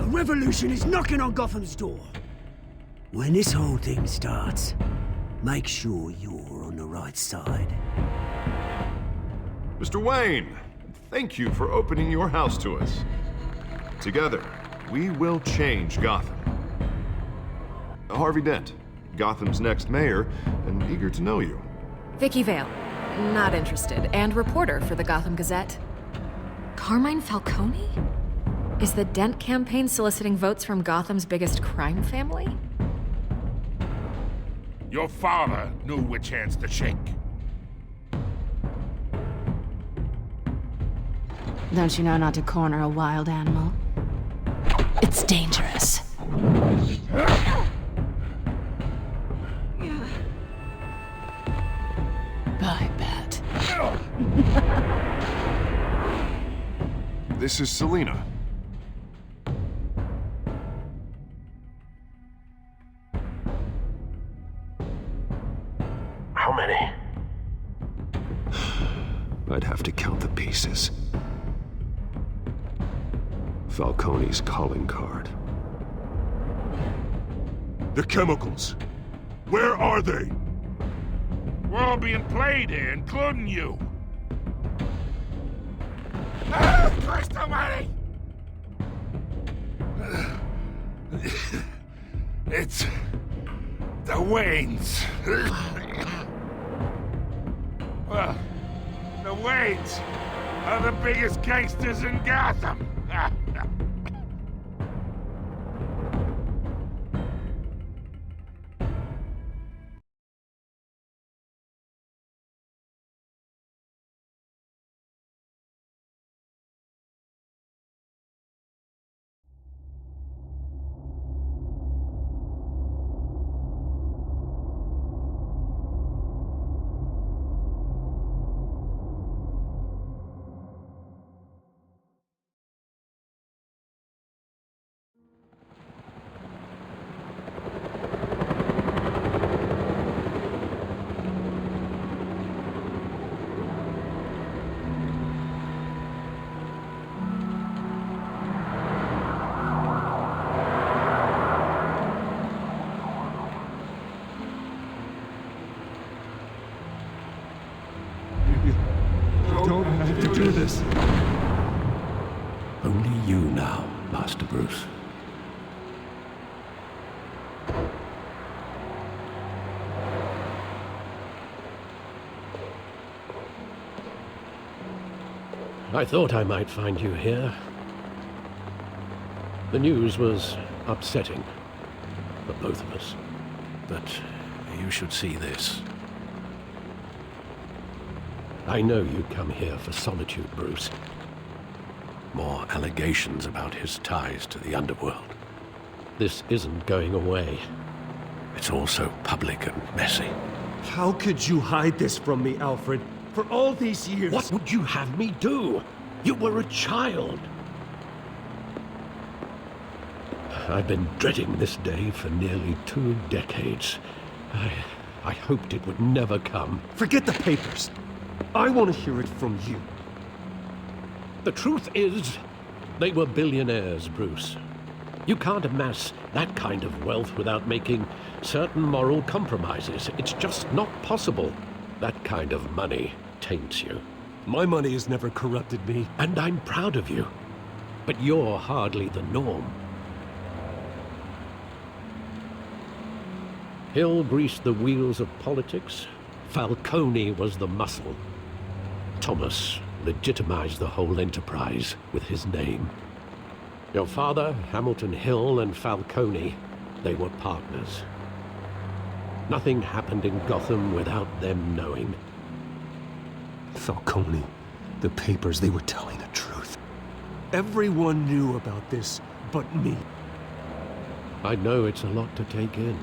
revolution is knocking on Gotham's door. When this whole thing starts, make sure you're on the right side. Mr. Wayne, thank you for opening your house to us. Together, we will change Gotham. Harvey Dent, Gotham's next mayor, and eager to know you. Vicky Vale, not interested, and reporter for the Gotham Gazette. Carmine Falcone? Is the Dent campaign soliciting votes from Gotham's biggest crime family? Your father knew which hands to shake. Don't you know not to corner a wild animal? It's dangerous. I bet. This is Selina. How many? I'd have to count the pieces. Falcone's calling card. The chemicals. Where are they? We're all being played here, including you. Ah, Christ almighty! It's the Waynes. Well, the Waynes are the biggest gangsters in Gotham. Do this. Only you now, Master Bruce. I thought I might find you here. The news was upsetting for both of us. But you should see this. I know you come here for solitude, Bruce. More allegations about his ties to the underworld. This isn't going away. It's also public and messy. How could you hide this from me, Alfred? For all these years... What would you have me do? You were a child. I've been dreading this day for nearly 2 decades. I hoped it would never come. Forget the papers. I want to hear it from you. The truth is, they were billionaires, Bruce. You can't amass that kind of wealth without making certain moral compromises. It's just not possible. That kind of money taints you. My money has never corrupted me. And I'm proud of you. But you're hardly the norm. Hill greased the wheels of politics. Falcone was the muscle. Thomas legitimized the whole enterprise with his name. Your father, Hamilton Hill, and Falcone, they were partners. Nothing happened in Gotham without them knowing. Falcone, the papers, they were telling the truth. Everyone knew about this but me. I know it's a lot to take in.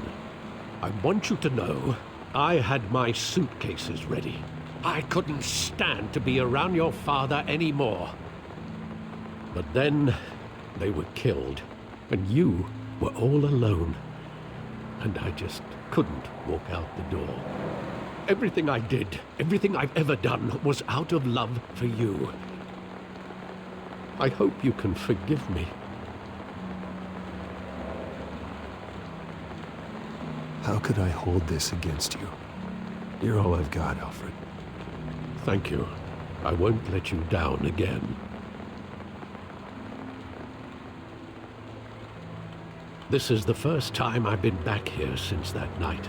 I want you to know I had my suitcases ready. I couldn't stand to be around your father anymore. But then they were killed, and you were all alone. And I just couldn't walk out the door. Everything I did, everything I've ever done, was out of love for you. I hope you can forgive me. How could I hold this against you? You're all I've got, Alfred. Thank you. I won't let you down again. This is the first time I've been back here since that night.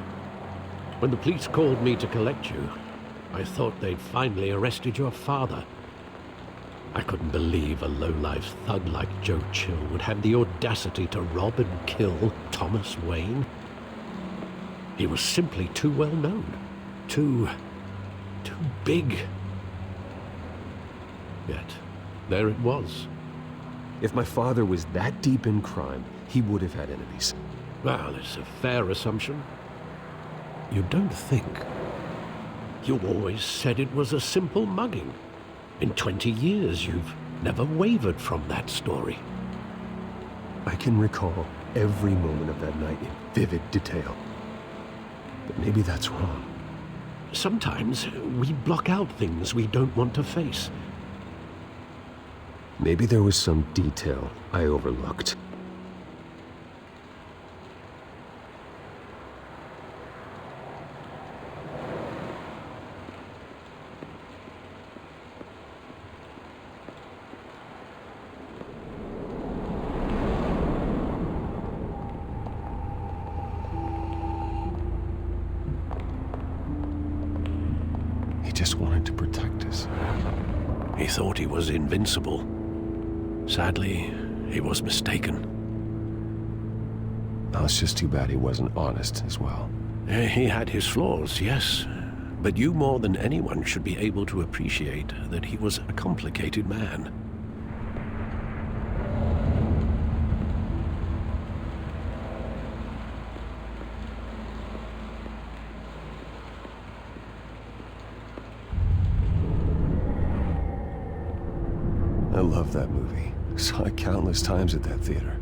When the police called me to collect you, I thought they'd finally arrested your father. I couldn't believe a low-life thug like Joe Chill would have the audacity to rob and kill Thomas Wayne. He was simply too well known. Too big. Yet, there it was. If my father was that deep in crime, he would have had enemies. Well, it's a fair assumption. You don't think? You always said it was a simple mugging. In 20 years, you've never wavered from that story. I can recall every moment of that night in vivid detail. But maybe that's wrong. Sometimes we block out things we don't want to face. Maybe there was some detail I overlooked. He just wanted to protect us. He thought he was invincible. Sadly, he was mistaken. Now, it's just too bad he wasn't honest as well. He had his flaws, yes. But you more than anyone should be able to appreciate that he was a complicated man. I love that movie. Saw it countless times at that theater.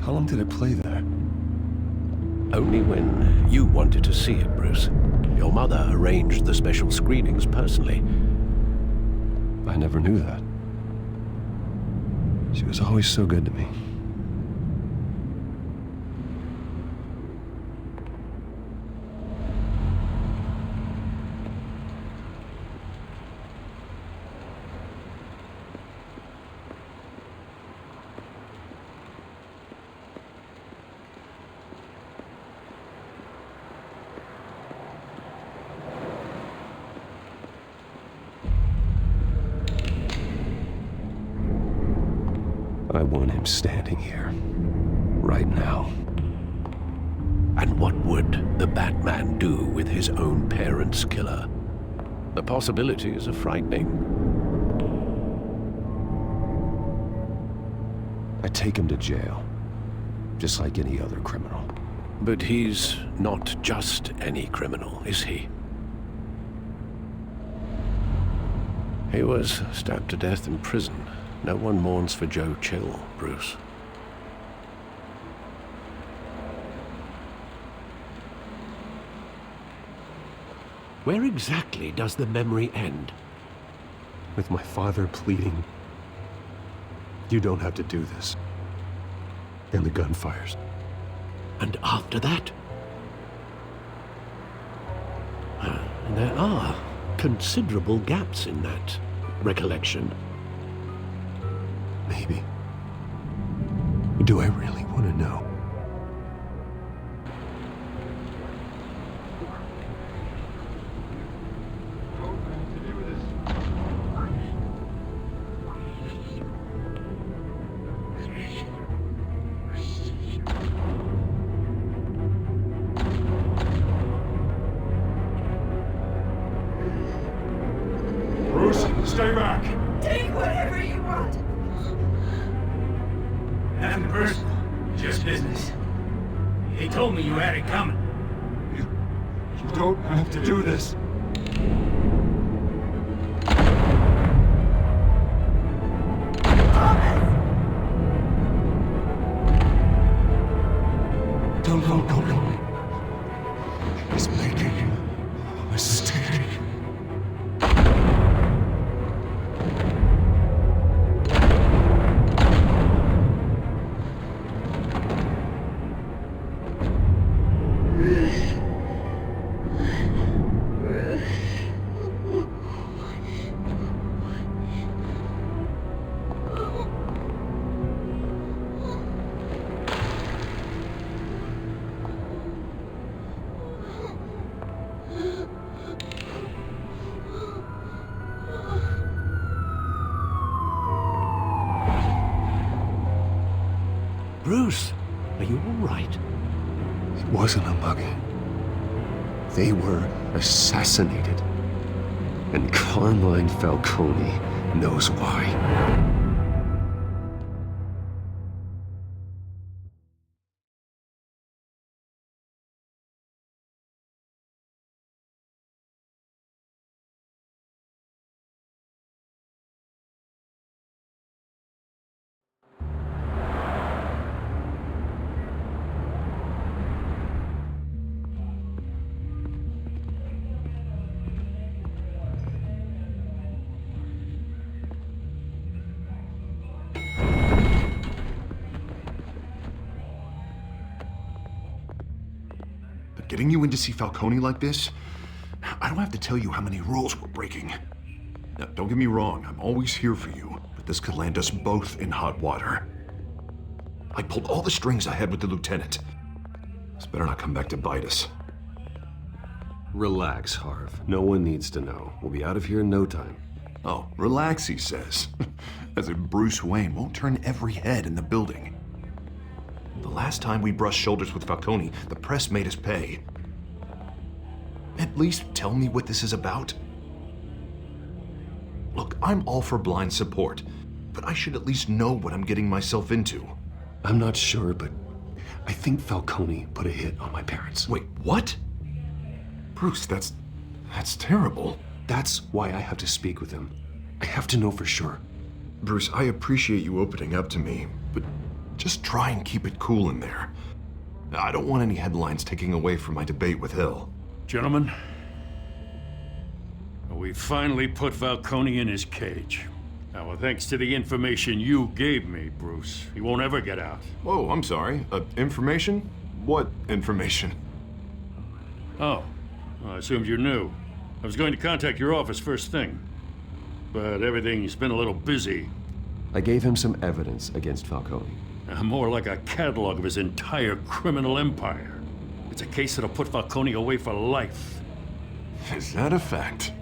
How long did it play there? Only when you wanted to see it, Bruce. Your mother arranged the special screenings personally. I never knew that. She was always so good to me. I want him standing here, right now. And what would the Batman do with his own parents' killer? The possibilities are frightening. I'd take him to jail, just like any other criminal. But he's not just any criminal, is he? He was stabbed to death in prison. No one mourns for Joe Chill, Bruce. Where exactly does the memory end? With my father pleading, "You don't have to do this." And the gun fires. And after that? There are considerable gaps in that recollection. Maybe. Do I really want to know? Bruce, stay back! Take whatever you want. Nothing personal, just business. He told me you had it coming. You don't have to do this. Don't. He's making a mistake. Bruce, are you all right? It wasn't a mugging. They were assassinated. And Carmine Falcone knows why. Getting you in to see Falcone like this? I don't have to tell you how many rules we're breaking. Now, don't get me wrong, I'm always here for you, but this could land us both in hot water. I pulled all the strings I had with the lieutenant. This better not come back to bite us. Relax, Harv. No one needs to know. We'll be out of here in no time. Oh, relax, he says. As if Bruce Wayne won't turn every head in the building. The last time we brushed shoulders with Falcone, the press made us pay. At least tell me what this is about. Look, I'm all for blind support, but I should at least know what I'm getting myself into. I'm not sure, but I think Falcone put a hit on my parents. Wait, what? Bruce, that's terrible. That's why I have to speak with him. I have to know for sure. Bruce, I appreciate you opening up to me, but just try and keep it cool in there. I don't want any headlines taking away from my debate with Hill. Gentlemen, we finally put Falcone in his cage. Now, thanks to the information you gave me, Bruce, he won't ever get out. Whoa, I'm sorry. Information? What information? Oh, well, I assumed you knew. I was going to contact your office first thing, but everything's been a little busy. I gave him some evidence against Falcone. More like a catalog of his entire criminal empire. It's a case that'll put Falcone away for life. Is that a fact?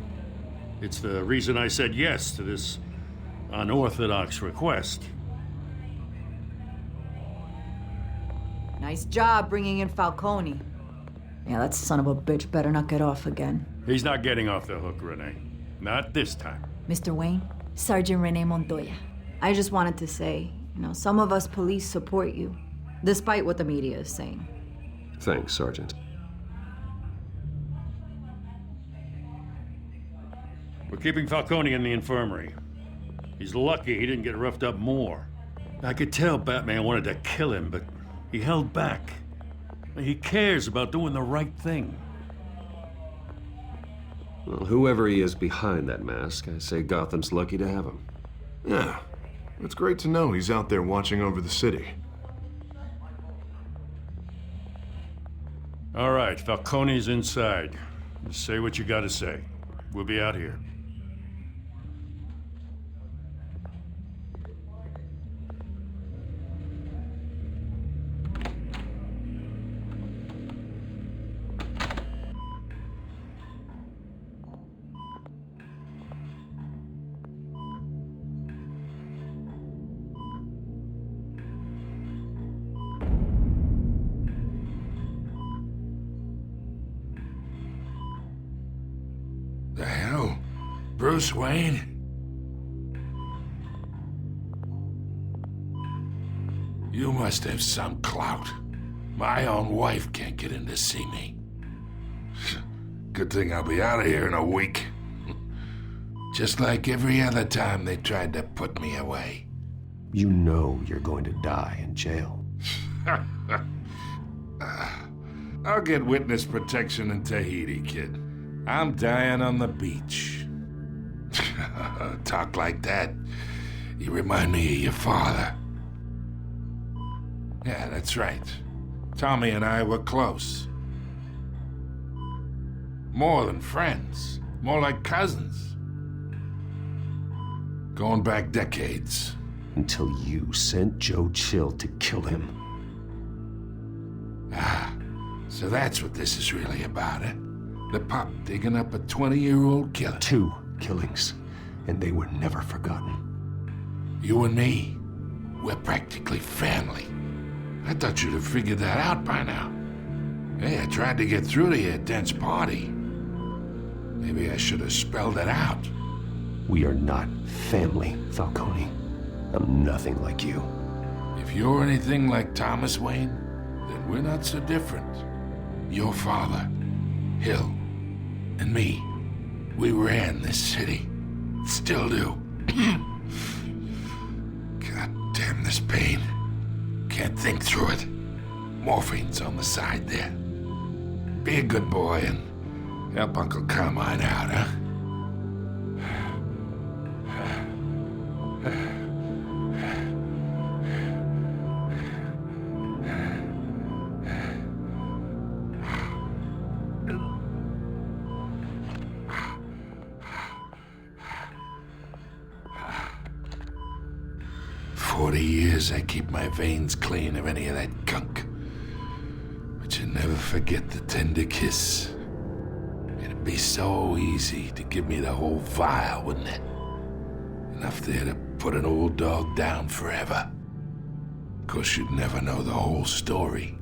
It's the reason I said yes to this unorthodox request. Nice job bringing in Falcone. Yeah, that son of a bitch better not get off again. He's not getting off the hook, Renee. Not this time. Mr. Wayne, Sergeant Renee Montoya. I just wanted to say, some of us police support you, despite what the media is saying. Thanks, Sergeant. We're keeping Falcone in the infirmary. He's lucky he didn't get roughed up more. I could tell Batman wanted to kill him, but he held back. He cares about doing the right thing. Well, whoever he is behind that mask, I say Gotham's lucky to have him. Yeah, it's great to know he's out there watching over the city. All right, Falcone's inside. Just say what you gotta say. We'll be out here. The hell? Bruce Wayne? You must have some clout. My own wife can't get in to see me. Good thing I'll be out of here in a week. Just like every other time they tried to put me away. You know you're going to die in jail. I'll get witness protection in Tahiti, kid. I'm dying on the beach. Talk like that. You remind me of your father. Yeah, that's right. Tommy and I were close. More than friends. More like cousins. Going back decades. Until you sent Joe Chill to kill him. Ah, so that's what this is really about, eh? The pop digging up a 20-year-old killer. 2 killings, and they were never forgotten. You and me, we're practically family. I thought you'd have figured that out by now. Hey, I tried to get through to your dense party. Maybe I should have spelled it out. We are not family, Falcone. I'm nothing like you. If you're anything like Thomas Wayne, then we're not so different. Your father, Hill, and me, we ran this city. Still do. God damn this pain. Can't think through it. Morphine's on the side there. Be a good boy and help Uncle Carmine out, huh? 40 years I keep my veins clean of any of that gunk. But you never forget the tender kiss. It'd be so easy to give me the whole vial, wouldn't it? Enough there to put an old dog down forever. Of course, you'd never know the whole story.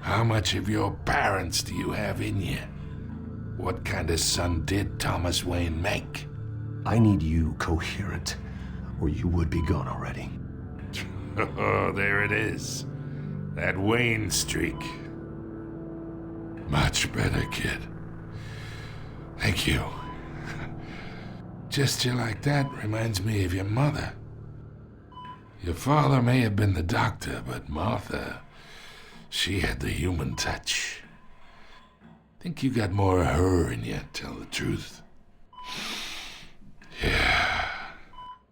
How much of your parents do you have in you? What kind of son did Thomas Wayne make? I need you coherent, or you would be gone already. Oh, there it is. That Wayne streak. Much better, kid. Thank you. Gesture like that reminds me of your mother. Your father may have been the doctor, but Martha, she had the human touch. Think you got more of her in you, tell the truth. Yeah.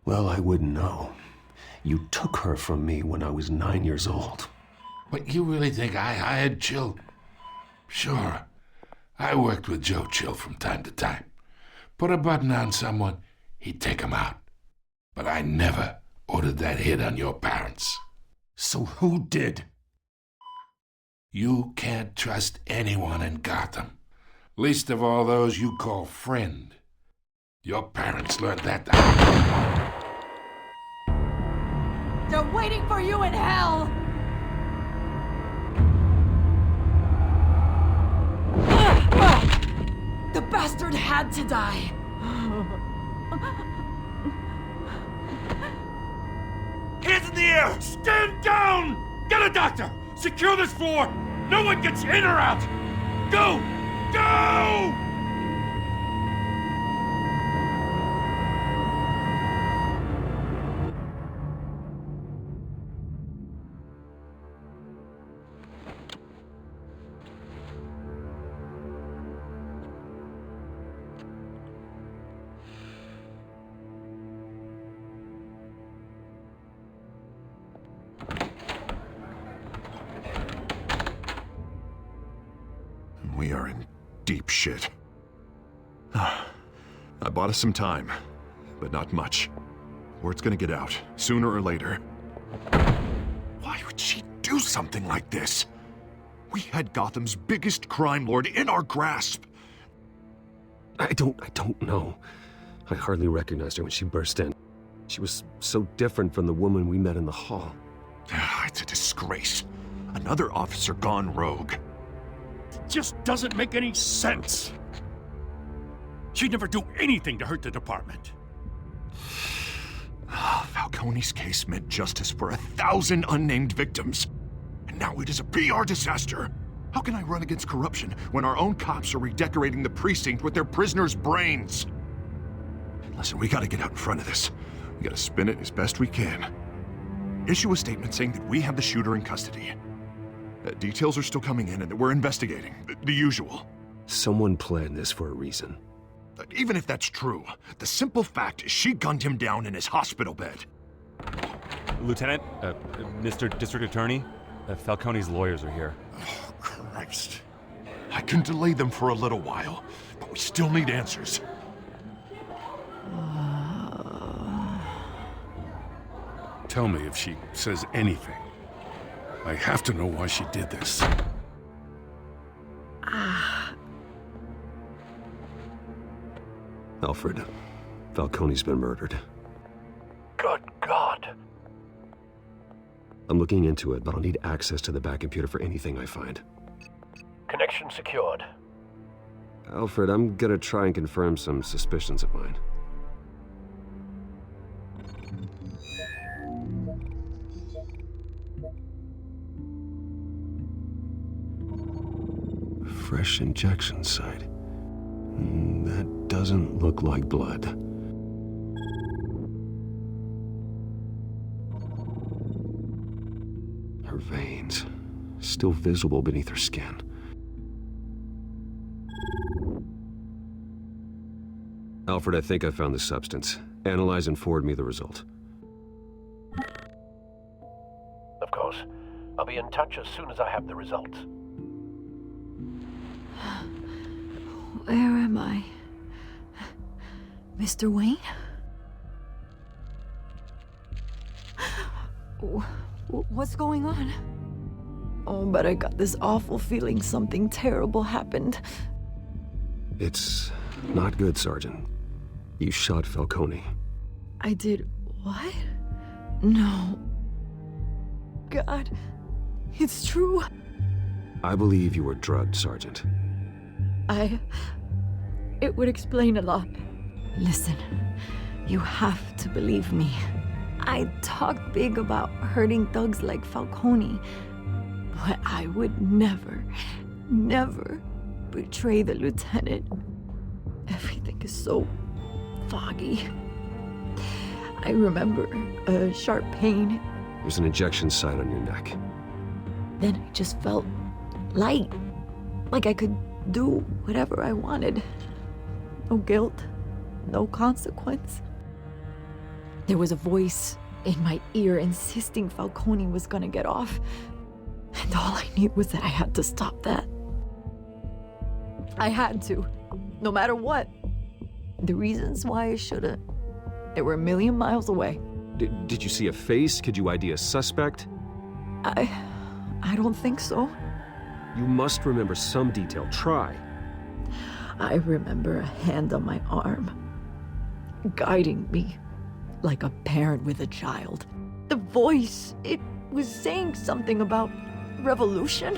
Well, I wouldn't know. You took her from me when I was 9 years old. But you really think I hired Chill? Sure. I worked with Joe Chill from time to time. Put a button on someone, he'd take him out. But I never ordered that hit on your parents. So who did? You can't trust anyone in Gotham. Least of all those you call friend. Your parents learned that the hard way. They're waiting for you in hell! The bastard had to die! Hands in the air! Stand down! Get a doctor! Secure this floor! No one gets in or out! Go! Go! We are in deep shit. I bought us some time, but not much. Word's gonna get out, sooner or later. Why would she do something like this? We had Gotham's biggest crime lord in our grasp. I don't know. I hardly recognized her when she burst in. She was so different from the woman we met in the hall. It's a disgrace. Another officer gone rogue. Just doesn't make any sense. She'd never do anything to hurt the department. Falcone's case meant justice for 1,000 unnamed victims. And now it is a PR disaster. How can I run against corruption when our own cops are redecorating the precinct with their prisoners' brains? Listen, we gotta get out in front of this. We gotta spin it as best we can. Issue a statement saying that we have the shooter in custody. Details are still coming in and that we're investigating. The usual. Someone planned this for a reason. Even if that's true, the simple fact is she gunned him down in his hospital bed. Lieutenant, Mr. District Attorney, Falcone's lawyers are here. Oh, Christ. I can delay them for a little while, but we still need answers. Tell me if she says anything. I have to know why she did this. Alfred, Falcone's been murdered. Good God. I'm looking into it, but I'll need access to the back computer for anything I find. Connection secured. Alfred, I'm gonna try and confirm some suspicions of mine. Fresh injection site. That doesn't look like blood. Her veins, still visible beneath her skin. Alfred, I think I found the substance. Analyze and forward me the result. Of course. I'll be in touch as soon as I have the results. Where am I? Mr. Wayne? What's going on? Oh, but I got this awful feeling something terrible happened. It's not good, Sergeant. You shot Falcone. I did what? No. God, it's true. I believe you were drugged, Sergeant. It would explain a lot. Listen, you have to believe me. I talked big about hurting thugs like Falcone, but I would never betray the lieutenant. Everything is so foggy. I remember a sharp pain. There's an injection site on your neck. Then I just felt light, like I could do whatever I wanted. No guilt, no consequence. There was a voice in my ear insisting Falcone was gonna get off. And all I knew was that I had to stop that. I had to, no matter what. The reasons why I should've, they were a million miles away. Did you see a face? Could you ID a suspect? I don't think so. You must remember some detail. Try. I remember a hand on my arm, guiding me like a parent with a child. The voice, it was saying something about revolution.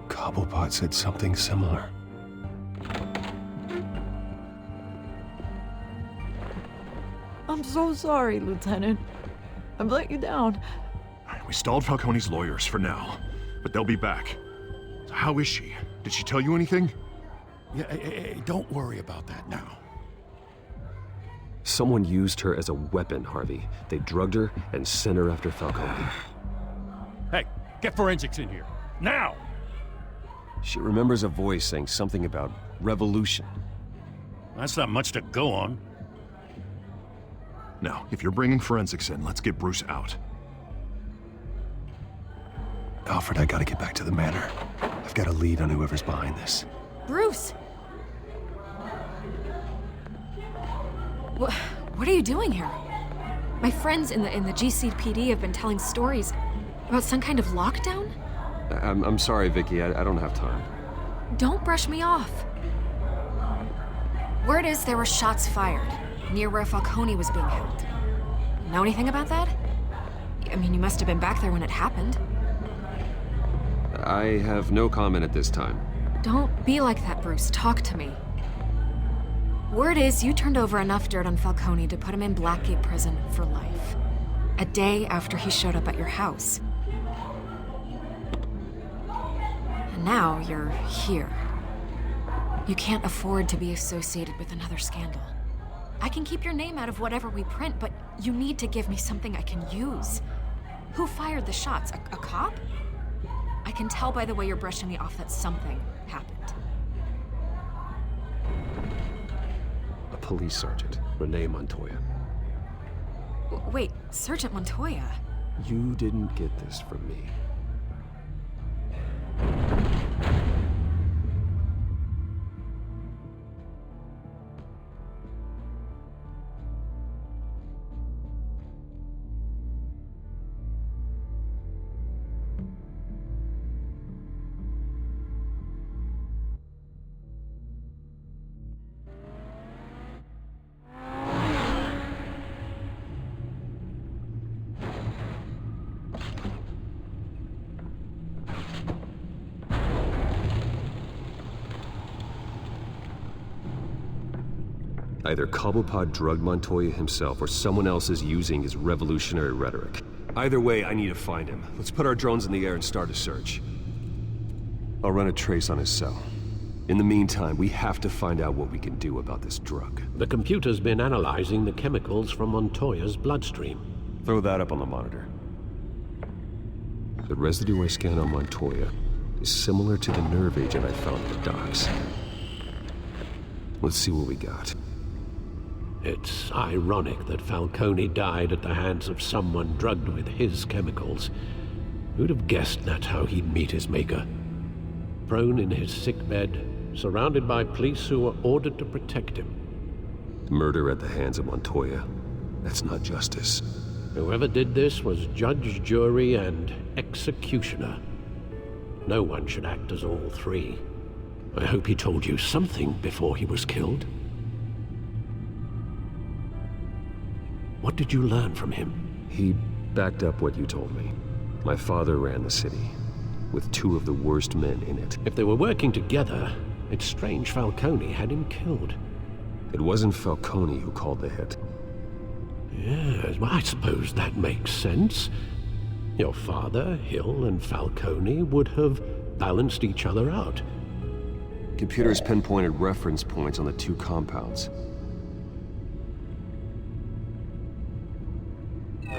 Cobblepot said something similar. I'm so sorry, Lieutenant. I've let you down. We stalled Falcone's lawyers for now, but they'll be back. So how is she? Did she tell you anything? Yeah, hey, don't worry about that now. Someone used her as a weapon, Harvey. They drugged her and sent her after Falcone. Hey, get forensics in here. Now! She remembers a voice saying something about revolution. That's not much to go on. Now, if you're bringing forensics in, let's get Bruce out. Alfred, I gotta get back to the manor. I've got a lead on whoever's behind this. Bruce! What are you doing here? My friends in the GCPD have been telling stories about some kind of lockdown? I'm sorry, Vicky. I don't have time. Don't brush me off. Word is there were shots fired near where Falcone was being held. Know anything about that? I mean, you must have been back there when it happened. I have no comment at this time. Don't be like that, Bruce. Talk to me. Word is you turned over enough dirt on Falcone to put him in Blackgate Prison for life. A day after he showed up at your house. And now you're here. You can't afford to be associated with another scandal. I can keep your name out of whatever we print, but you need to give me something I can use. Who fired the shots? A cop? I can tell by the way you're brushing me off that something happened. A police sergeant, Renee Montoya. Wait, Sergeant Montoya? You didn't get this from me. Either Cobblepot drugged Montoya himself, or someone else is using his revolutionary rhetoric. Either way, I need to find him. Let's put our drones in the air and start a search. I'll run a trace on his cell. In the meantime, we have to find out what we can do about this drug. The computer's been analyzing the chemicals from Montoya's bloodstream. Throw that up on the monitor. The residue I scanned on Montoya is similar to the nerve agent I found at the docks. Let's see what we got. It's ironic that Falcone died at the hands of someone drugged with his chemicals. Who'd have guessed that's how he'd meet his maker? Prone in his sickbed, surrounded by police who were ordered to protect him. Murder at the hands of Montoya. That's not justice. Whoever did this was judge, jury, and executioner. No one should act as all three. I hope he told you something before he was killed. What did you learn from him? He backed up what you told me. My father ran the city, with two of the worst men in it. If they were working together, it's strange Falcone had him killed. It wasn't Falcone who called the hit. Yes, well, I suppose that makes sense. Your father, Hill, and Falcone would have balanced each other out. Computers pinpointed reference points on the two compounds.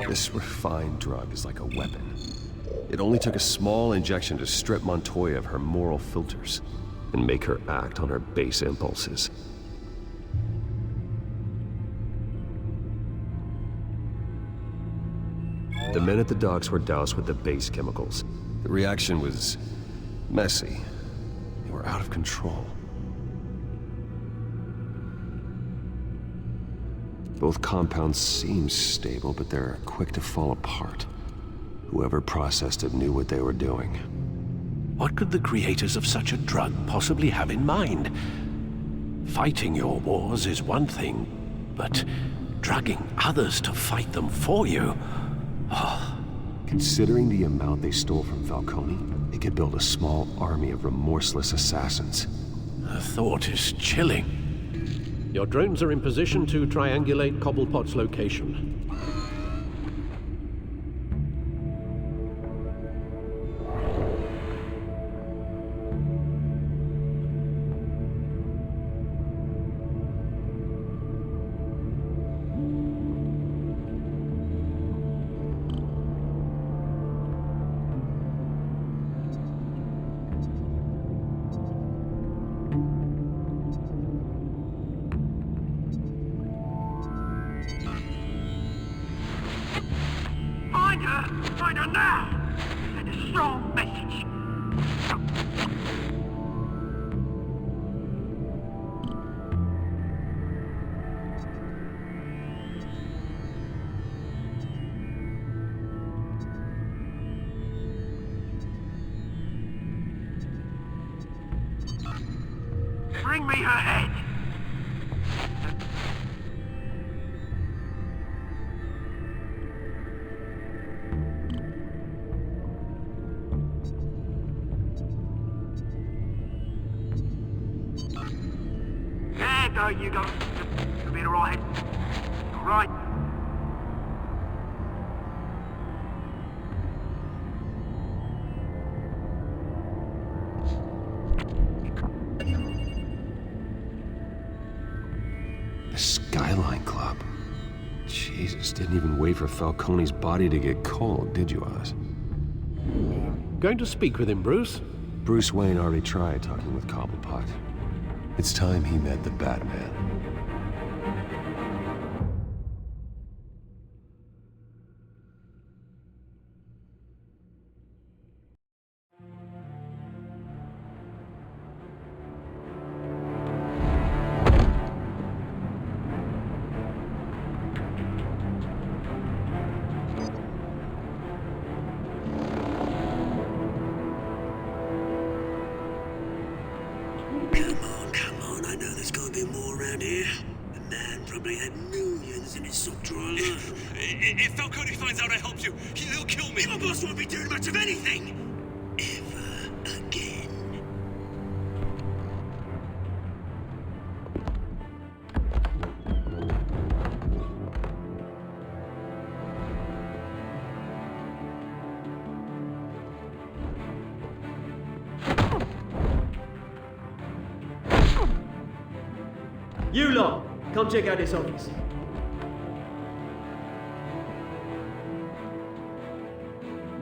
This refined drug is like a weapon. It only took a small injection to strip Montoya of her moral filters and make her act on her base impulses. The men at the docks were doused with the base chemicals. The reaction was messy. They were out of control. Both compounds seem stable, but they're quick to fall apart. Whoever processed it knew what they were doing. What could the creators of such a drug possibly have in mind? Fighting your wars is one thing, but drugging others to fight them for you? Oh. Considering the amount they stole from Falcone, they could build a small army of remorseless assassins. The thought is chilling. Your drones are in position to triangulate Cobblepot's location. Find her now! Send a strong message. Bring me her head! There you go. You'll be alright. Alright. The Skyline Club. Jesus, didn't even wait for Falcone's body to get cold, did you, Oz? Going to speak with him, Bruce? Bruce Wayne already tried talking with Cobblepot. It's time he met the Batman. Come on, I know there's gotta be more around here. The man probably had millions in his sock drawer alone. If Falcone finds out I helped you, he'll kill me. My boss won't be doing much of anything! Ever again. You lot, come check out this office.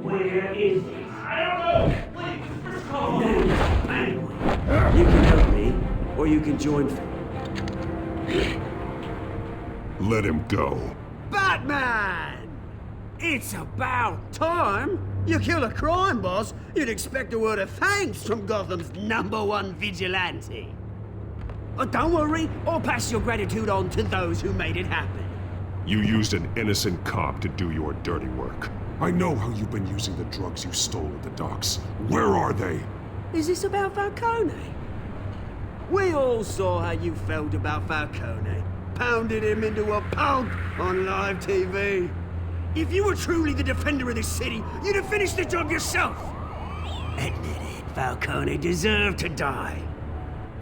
Where is it? I don't know! Please, just call me. You can help me, or you can join me. Let him go. Batman! It's about time! You kill a crime boss, you'd expect a word of thanks from Gotham's #1 vigilante. But don't worry, I'll pass your gratitude on to those who made it happen. You used an innocent cop to do your dirty work. I know how you've been using the drugs you stole at the docks. Where are they? Is this about Falcone? We all saw how you felt about Falcone. Pounded him into a pulp on live TV. If you were truly the defender of this city, you'd have finished the job yourself. Admit it, Falcone deserved to die.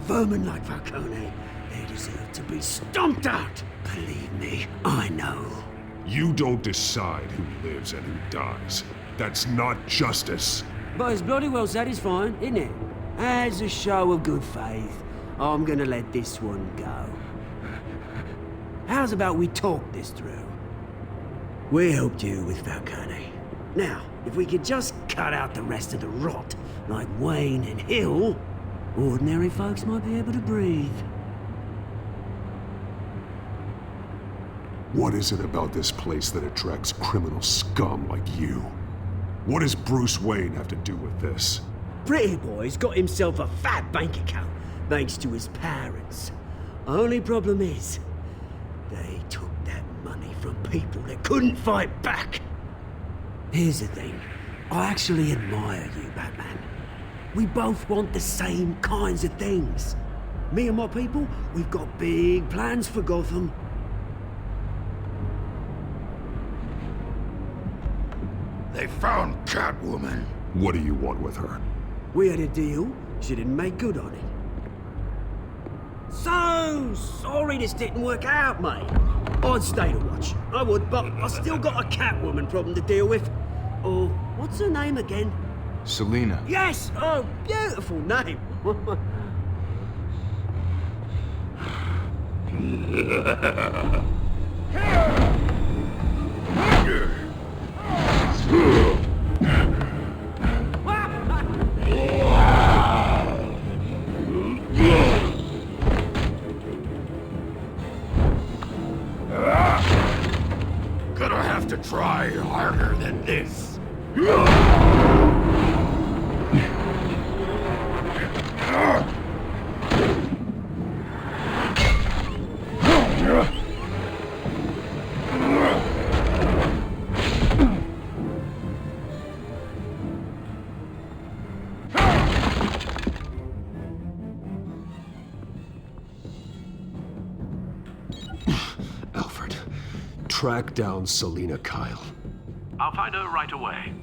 Vermin like Falcone, they deserve to be stomped out. Believe me, I know. You don't decide who lives and who dies. That's not justice. But it's bloody well satisfying, isn't it? As a show of good faith, I'm gonna let this one go. How's about we talk this through? We helped you with Falcone. Now, if we could just cut out the rest of the rot, like Wayne and Hill, ordinary folks might be able to breathe. What is it about this place that attracts criminal scum like you? What does Bruce Wayne have to do with this? Pretty Boy's got himself a fat bank account, thanks to his parents. Only problem is, they took that money from people that couldn't fight back. Here's the thing, I actually admire you, Batman. We both want the same kinds of things. Me and my people, we've got big plans for Gotham. They found Catwoman. What do you want with her? We had a deal, she didn't make good on it. So sorry this didn't work out, mate. I'd stay to watch, I would, but I still got a Catwoman problem to deal with. Oh, what's her name again? Selina. Yes! Oh, beautiful name. Gonna have to try harder than this. Alfred, track down Selina Kyle. I'll find her right away.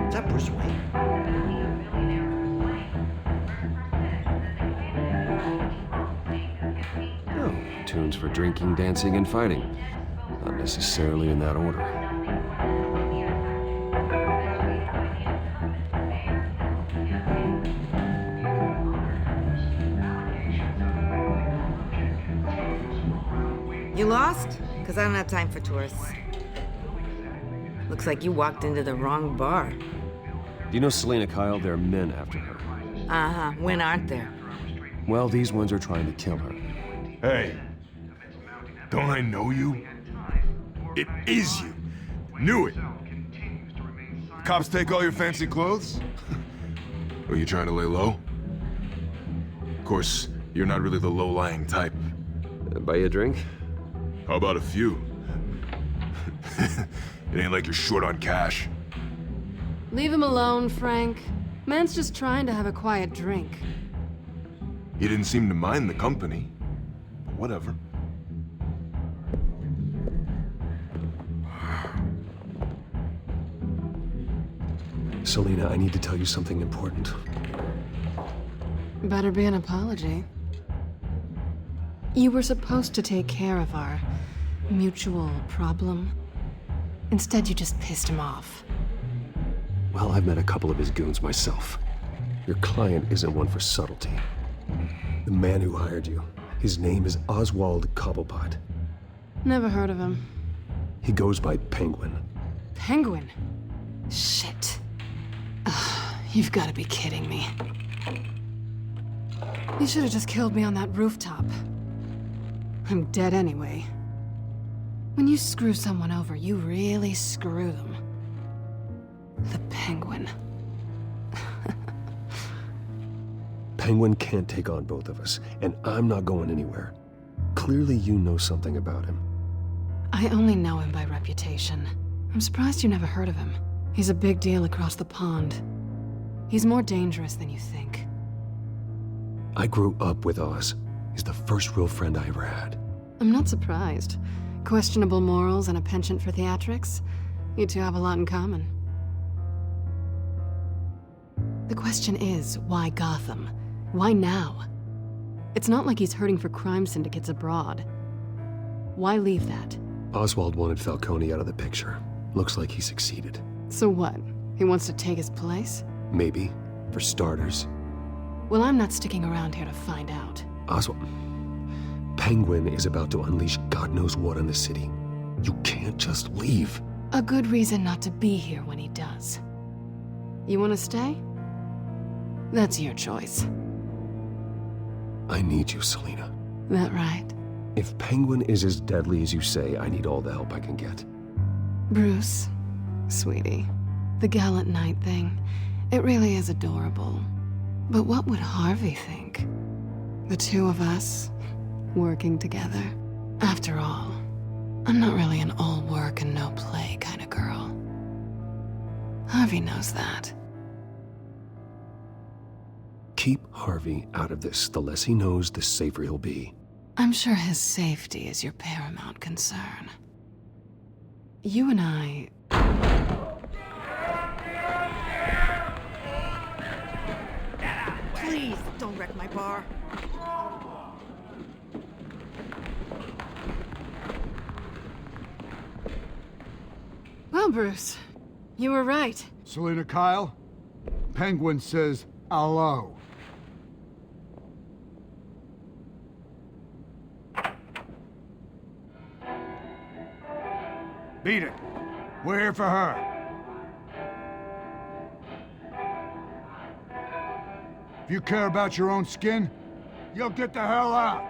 Is that Bruce Wayne? Oh, tunes for drinking, dancing, and fighting. Not necessarily in that order. You lost? Because I don't have time for tourists. Looks like you walked into the wrong bar. Do you know Selina Kyle? There are men after her. Uh-huh. When aren't there? Well, these ones are trying to kill her. Hey, Don't I know you? It is you. Knew it. Cops take all your fancy clothes? Are you trying to lay low? Of course, you're not really the low-lying type. Buy you a drink? How about a few? It ain't like you're short on cash. Leave him alone, Frank. Man's just trying to have a quiet drink. He didn't seem to mind the company. But whatever. Selina, I need to tell you something important. Better be an apology. You were supposed to take care of our mutual problem. Instead, you just pissed him off. Well, I've met a couple of his goons myself. Your client isn't one for subtlety. The man who hired you, his name is Oswald Cobblepot. Never heard of him. He goes by Penguin. Penguin? Shit. Ugh, you've got to be kidding me. You should have just killed me on that rooftop. I'm dead anyway. When you screw someone over, you really screw them. The Penguin. Penguin can't take on both of us, and I'm not going anywhere. Clearly you know something about him. I only know him by reputation. I'm surprised you never heard of him. He's a big deal across the pond. He's more dangerous than you think. I grew up with Oz. He's the first real friend I ever had. I'm not surprised. Questionable morals and a penchant for theatrics. You two have a lot in common. The question is, why Gotham? Why now? It's not like he's hurting for crime syndicates abroad. Why leave that? Oswald wanted Falcone out of the picture. Looks like he succeeded. So what? He wants to take his place? Maybe. For starters. Well, I'm not sticking around here to find out. Oswald... Penguin is about to unleash God knows what on the city. You can't just leave. A good reason not to be here when he does. You want to stay? That's your choice. I need you, Selina. That right? If Penguin is as deadly as you say, I need all the help I can get. Bruce, sweetie, the gallant knight thing, it really is adorable. But what would Harvey think? The two of us, working together. After all, I'm not really an all work and no play kind of girl. Harvey knows that. Keep Harvey out of this. The less he knows, the safer he'll be. I'm sure his safety is your paramount concern. You and I... Please, don't wreck my bar. Well, Bruce, you were right. Selina Kyle, Penguin says hello. Beat it. We're here for her. If you care about your own skin, you'll get the hell out.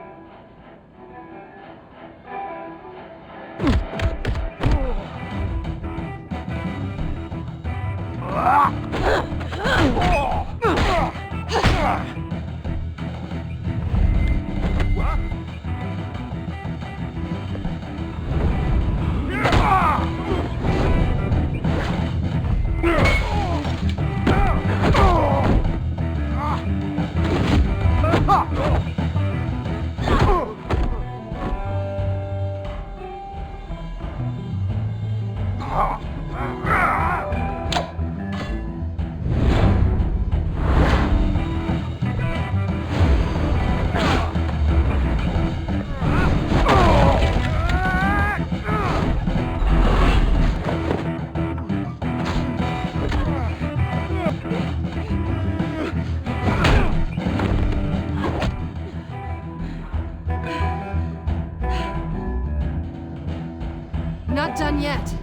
Not done yet.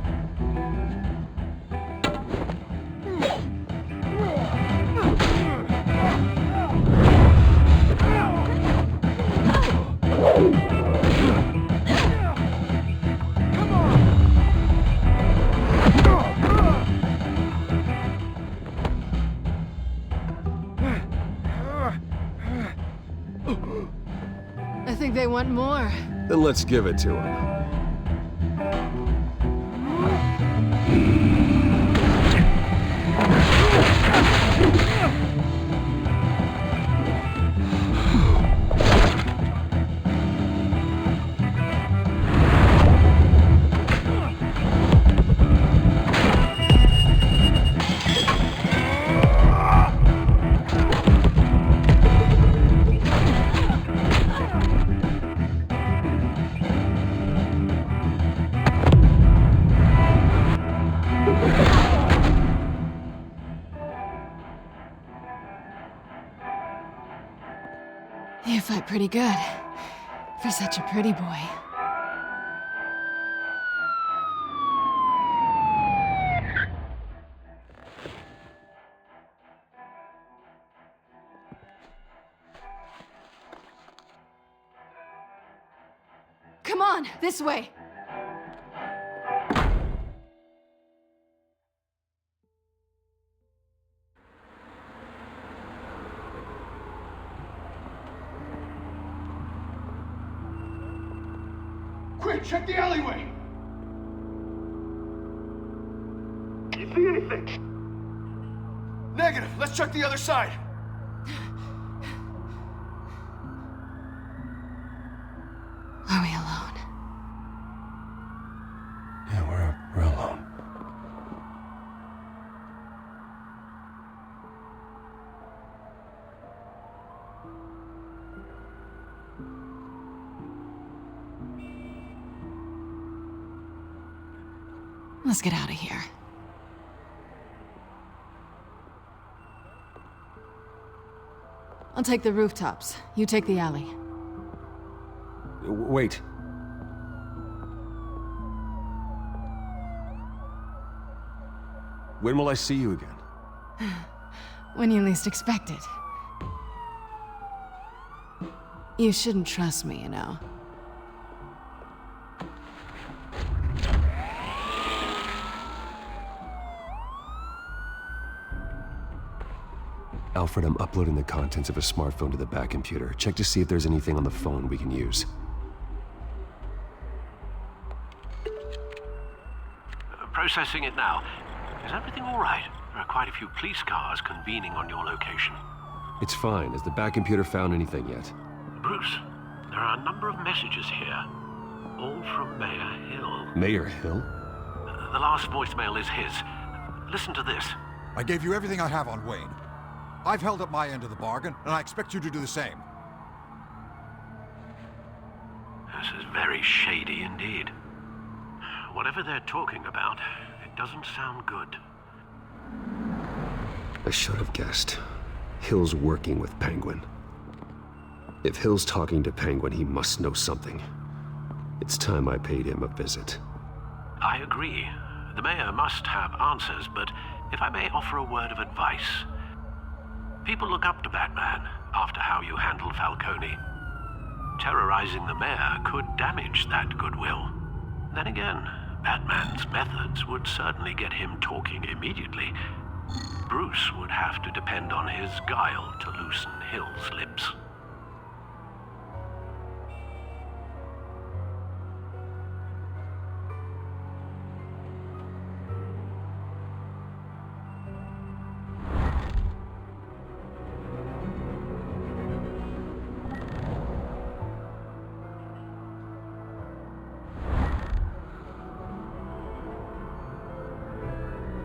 want more? Then let's give it to him. You fight pretty good. For such a pretty boy. Come on, this way! Quick, check the alleyway! You see anything? Negative. Let's check the other side. Are we alone? Yeah, we're alone. Let's get out of here. I'll take the rooftops. You take the alley. Wait. When will I see you again? When you least expect it. You shouldn't trust me, you know. Alfred, I'm uploading the contents of a smartphone to the back computer. Check to see if there's anything on the phone we can use. Processing it now. Is everything all right? There are quite a few police cars convening on your location. It's fine. Has the back computer found anything yet? Bruce, there are a number of messages here. All from Mayor Hill. Mayor Hill? The last voicemail is his. Listen to this. I gave you everything I have on Wayne. I've held up my end of the bargain, and I expect you to do the same. This is very shady indeed. Whatever they're talking about, it doesn't sound good. I should have guessed. Hill's working with Penguin. If Hill's talking to Penguin, he must know something. It's time I paid him a visit. I agree. The mayor must have answers, but if I may offer a word of advice. People look up to Batman after how you handled Falcone. Terrorizing the mayor could damage that goodwill. Then again, Batman's methods would certainly get him talking immediately. Bruce would have to depend on his guile to loosen Hill's lips.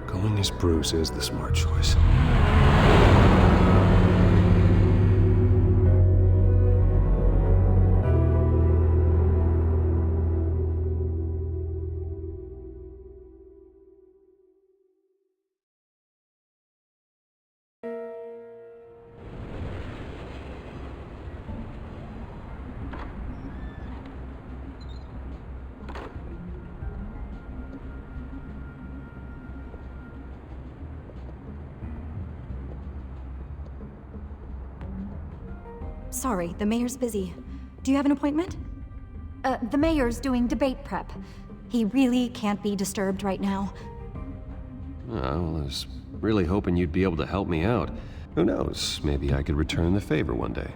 Going as Bruce is the smart choice. Sorry, the mayor's busy. Do you have an appointment? The mayor's doing debate prep. He really can't be disturbed right now. I was really hoping you'd be able to help me out. Who knows, maybe I could return the favor one day.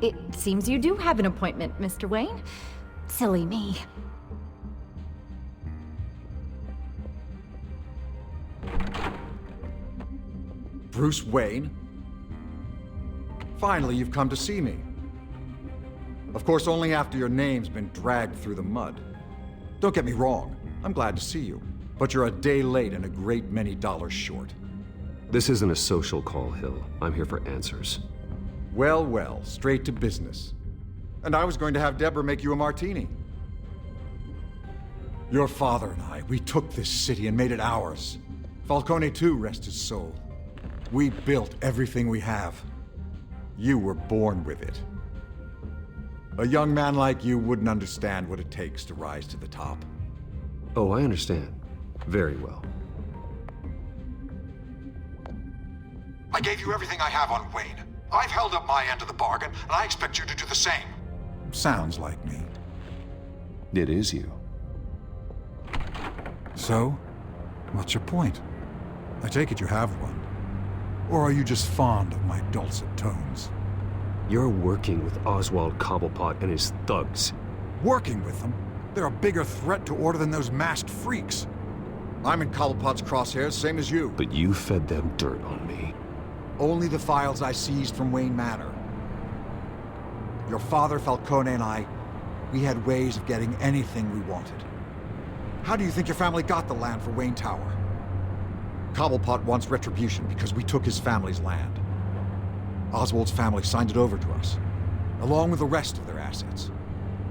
It seems you do have an appointment, Mr. Wayne. Silly me. Bruce Wayne? Finally, you've come to see me. Of course, only after your name's been dragged through the mud. Don't get me wrong, I'm glad to see you. But you're a day late and a great many dollars short. This isn't a social call, Hill. I'm here for answers. Well, well, straight to business. And I was going to have Deborah make you a martini. Your father and I, we took this city and made it ours. Falcone too, rest his soul. We built everything we have. You were born with it. A young man like you wouldn't understand what it takes to rise to the top. Oh, I understand. Very well. I gave you everything I have on Wayne. I've held up my end of the bargain, and I expect you to do the same. Sounds like me. It is you. So, what's your point? I take it you have one. Or are you just fond of my dulcet tones? You're working with Oswald Cobblepot and his thugs. Working with them? They're a bigger threat to order than those masked freaks. I'm in Cobblepot's crosshairs, same as you. But you fed them dirt on me. Only the files I seized from Wayne Manor. Your father, Falcone, and I, we had ways of getting anything we wanted. How do you think your family got the land for Wayne Tower? Cobblepot wants retribution because we took his family's land. Oswald's family signed it over to us, along with the rest of their assets.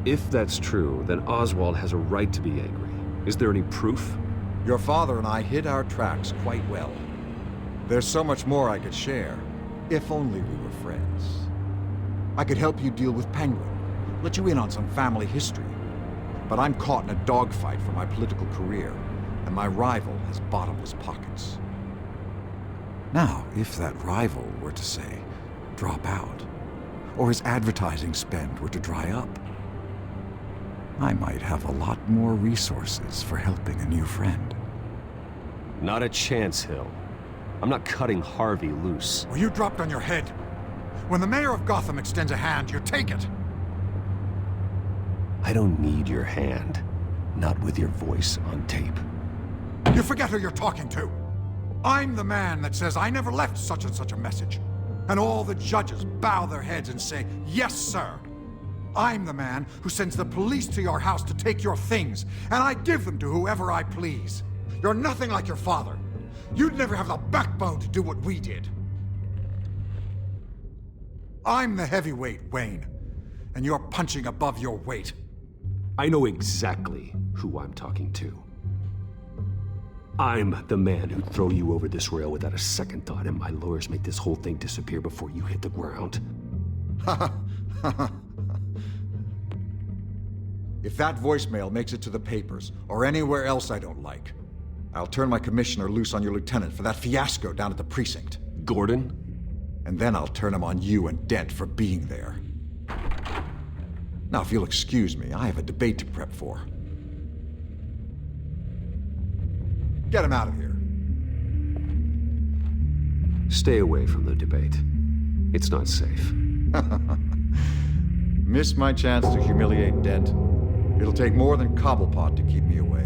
If that's true, then Oswald has a right to be angry. Is there any proof? Your father and I hid our tracks quite well. There's so much more I could share, if only we were friends. I could help you deal with Penguin, let you in on some family history. But I'm caught in a dogfight for my political career, and my rival has bottomless pockets. Now, if that rival were to say, drop out, or his advertising spend were to dry up, I might have a lot more resources for helping a new friend. Not a chance, Hill. I'm not cutting Harvey loose. Well, you dropped on your head. When the mayor of Gotham extends a hand, you take it. I don't need your hand. Not with your voice on tape. You forget who you're talking to. I'm the man that says I never left such and such a message. And all the judges bow their heads and say, yes, sir. I'm the man who sends the police to your house to take your things, and I give them to whoever I please. You're nothing like your father. You'd never have the backbone to do what we did. I'm the heavyweight, Wayne, and you're punching above your weight. I know exactly who I'm talking to. I'm the man who'd throw you over this rail without a second thought, and my lawyers make this whole thing disappear before you hit the ground. If that voicemail makes it to the papers, or anywhere else I don't like, I'll turn my commissioner loose on your lieutenant for that fiasco down at the precinct. Gordon? And then I'll turn him on you and Dent for being there. Now, if you'll excuse me, I have a debate to prep for. Get him out of here. Stay away from the debate. It's not safe. Missed my chance to humiliate Dent. It'll take more than Cobblepot to keep me away.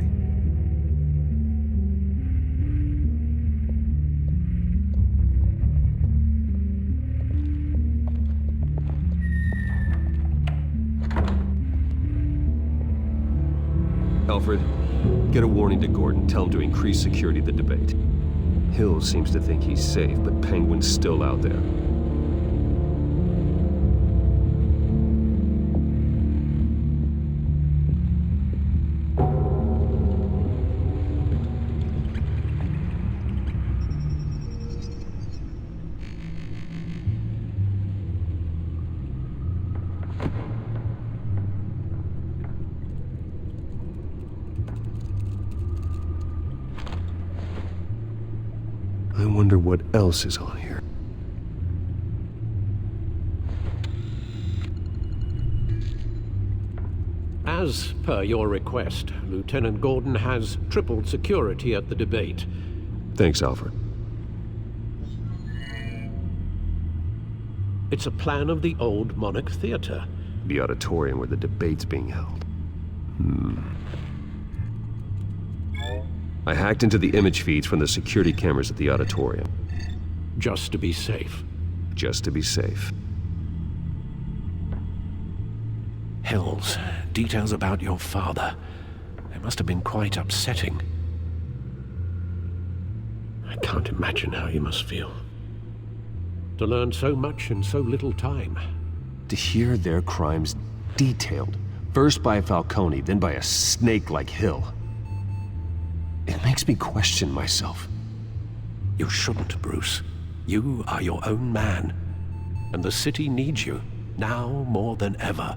Alfred, get a warning to Gordon. Tell him to increase security at the debate. Hill seems to think he's safe, but Penguin's still out there. I wonder what else is on here. As per your request, Lieutenant Gordon has tripled security at the debate. Thanks, Alfred. It's a plan of the old Monarch Theater. The auditorium where the debate's being held. I hacked into the image feeds from the security cameras at the auditorium. Just to be safe. Just to be safe. Hills, details about your father. They must have been quite upsetting. I can't imagine how you must feel. To learn so much in so little time. To hear their crimes detailed, first by Falcone, then by a snake like Hill. It makes me question myself. You shouldn't, Bruce. You are your own man. And the city needs you, now more than ever.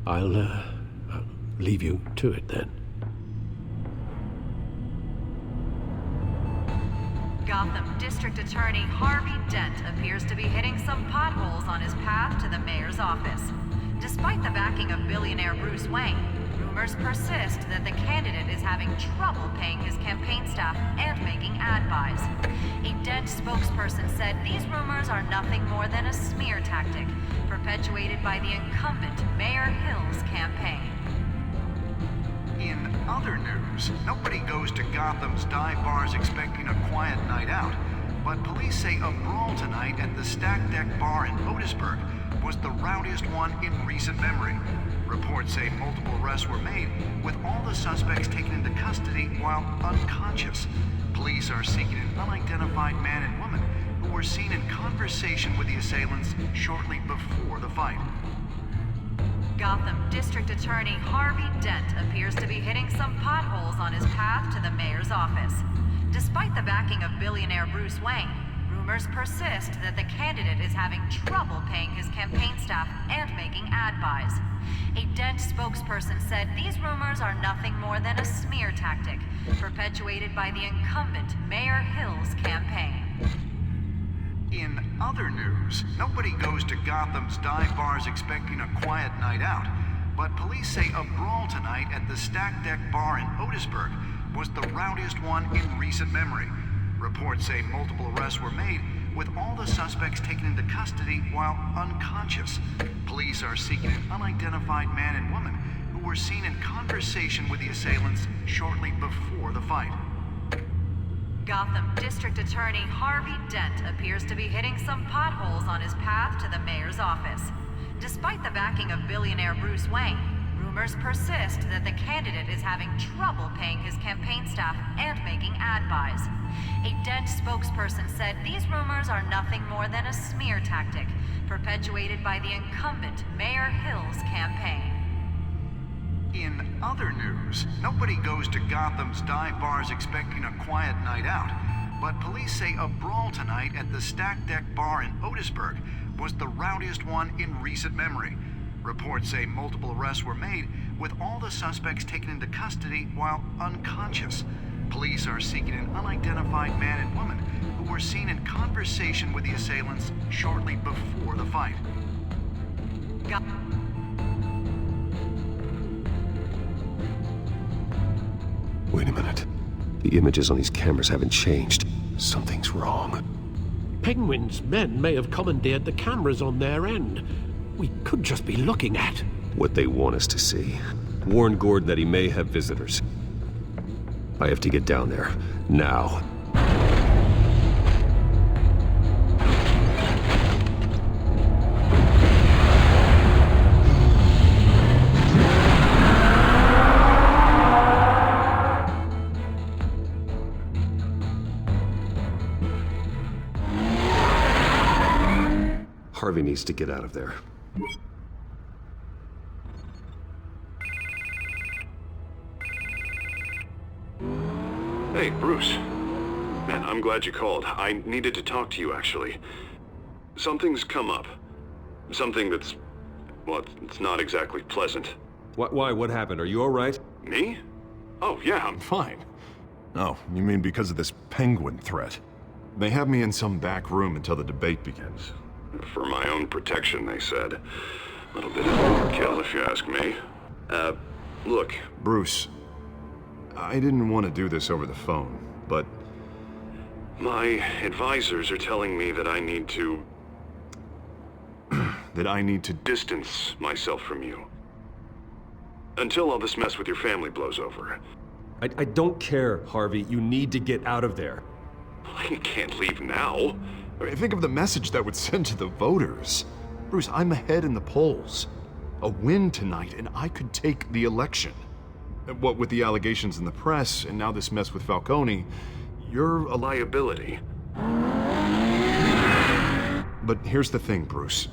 I'll leave you to it then. Gotham District Attorney Harvey Dent appears to be hitting some potholes on his path to the mayor's office. Despite the backing of billionaire Bruce Wayne, rumors persist that the candidate is having trouble paying his campaign staff and making ad buys. A Dent spokesperson said these rumors are nothing more than a smear tactic perpetuated by the incumbent Mayor Hill's campaign. In other news, nobody goes to Gotham's dive bars expecting a quiet night out, but police say a brawl tonight at the Stack Deck Bar in Otisburg was the rowdiest one in recent memory. Reports say multiple arrests were made, with all the suspects taken into custody while unconscious. Police are seeking an unidentified man and woman who were seen in conversation with the assailants shortly before the fight. Gotham District Attorney Harvey Dent appears to be hitting some potholes on his path to the mayor's office. Despite the backing of billionaire Bruce Wayne, rumors persist that the candidate is having trouble paying his campaign staff and making ad buys. A Dent spokesperson said these rumors are nothing more than a smear tactic perpetuated by the incumbent Mayor Hill's campaign. In other news, nobody goes to Gotham's dive bars expecting a quiet night out, but police say a brawl tonight at the Stack Deck Bar in Otisburg was the rowdiest one in recent memory. Reports say multiple arrests were made, with all the suspects taken into custody while unconscious. Police are seeking an unidentified man and woman who were seen in conversation with the assailants shortly before the fight. Gotham District Attorney Harvey Dent appears to be hitting some potholes on his path to the mayor's office. Despite the backing of billionaire Bruce Wayne, rumors persist that the candidate is having trouble paying his campaign staff and making ad buys. A Dent spokesperson said these rumors are nothing more than a smear tactic perpetuated by the incumbent Mayor Hill's campaign. In other news, nobody goes to Gotham's dive bars expecting a quiet night out, but police say a brawl tonight at the Stack Deck Bar in Otisburg was the rowdiest one in recent memory. Reports say multiple arrests were made, with all the suspects taken into custody while unconscious. Police are seeking an unidentified man and woman who were seen in conversation with the assailants shortly before the fight. Wait a minute. The images on these cameras haven't changed. Something's wrong. Penguin's men may have commandeered the cameras on their end. We could just be looking at what they want us to see. Warn Gordon that he may have visitors. I have to get down there. Now. Harvey needs to get out of there. Hey, Bruce. Man, I'm glad you called. I needed to talk to you, actually. Something's come up. Something that's... well, it's not exactly pleasant. Why? What happened? Are you all right? Me? Oh, yeah, I'm fine. Oh, you mean because of this penguin threat? They have me in some back room until the debate begins. For my own protection, they said. A little bit of overkill, if you ask me. Look. Bruce, I didn't want to do this over the phone, but My advisors are telling me that I need to... that I need to distance myself from you. Until all this mess with your family blows over. I don't care, Harvey. You need to get out of there. I can't leave now. I mean, think of the message that would send to the voters. Bruce, I'm ahead in the polls. A win tonight, and I could take the election. What with the allegations in the press, and now this mess with Falcone, you're a liability. But here's the thing, Bruce.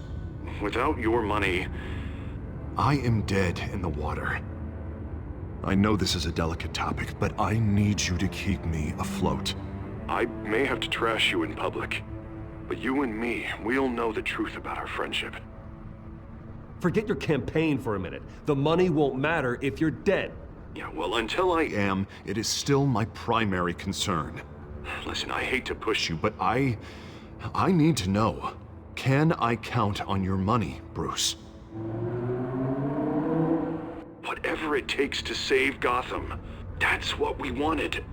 Without your money, I am dead in the water. I know this is a delicate topic, but I need you to keep me afloat. I may have to trash you in public, but you and me, we'll know the truth about our friendship. Forget your campaign for a minute. The money won't matter if you're dead. Yeah, well, until I am, it is still my primary concern. Listen, I hate to push you, but I need to know. Can I count on your money, Bruce? Whatever it takes to save Gotham, that's what we wanted.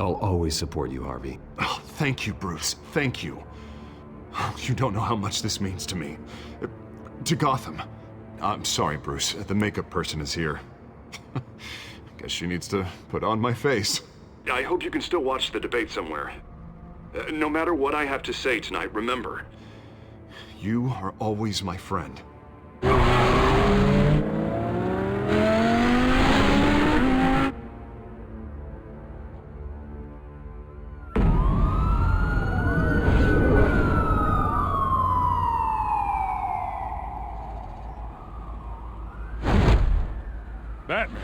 I'll always support you, Harvey. Oh, thank you, Bruce. Thank you. You don't know how much this means to me. To Gotham. I'm sorry, Bruce. The makeup person is here. Guess she needs to put on my face. I hope you can still watch the debate somewhere. No matter what I have to say tonight, remember, you are always my friend. Batman?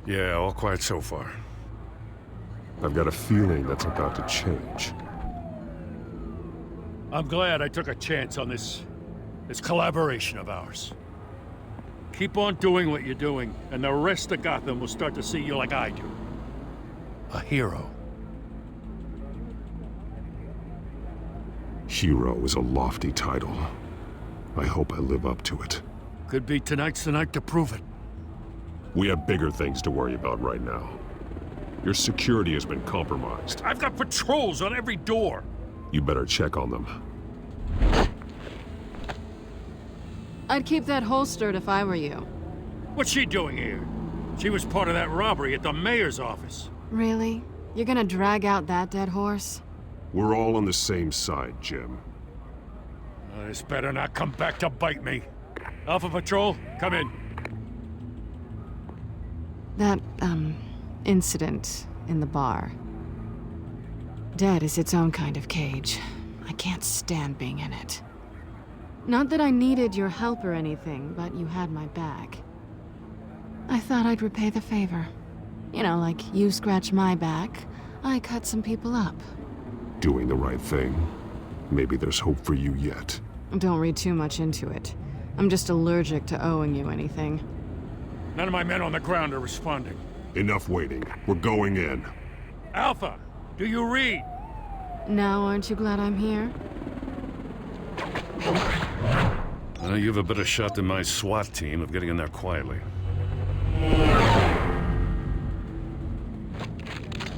Yeah, all quiet so far. I've got a feeling that's about to change. I'm glad I took a chance on this collaboration of ours. Keep on doing what you're doing, and the rest of Gotham will start to see you like I do. A hero. Hero is a lofty title. I hope I live up to it. Could be tonight's the night to prove it. We have bigger things to worry about right now. Your security has been compromised. I've got patrols on every door. You better check on them. I'd keep that holstered if I were you. What's she doing here? She was part of that robbery at the mayor's office. Really? You're gonna drag out that dead horse? We're all on the same side, Jim. This better not come back to bite me. Alpha Patrol, come in. That, incident in the bar. Dead is its own kind of cage. I can't stand being in it. Not that I needed your help or anything, but you had my back. I thought I'd repay the favor. You know, like you scratch my back, I cut some people up. Doing the right thing. Maybe there's hope for you yet. Don't read too much into it. I'm just allergic to owing you anything. None of my men on the ground are responding. Enough waiting. We're going in. Alpha, do you read? Now aren't you glad I'm here? I know you have a better shot than my SWAT team of getting in there quietly.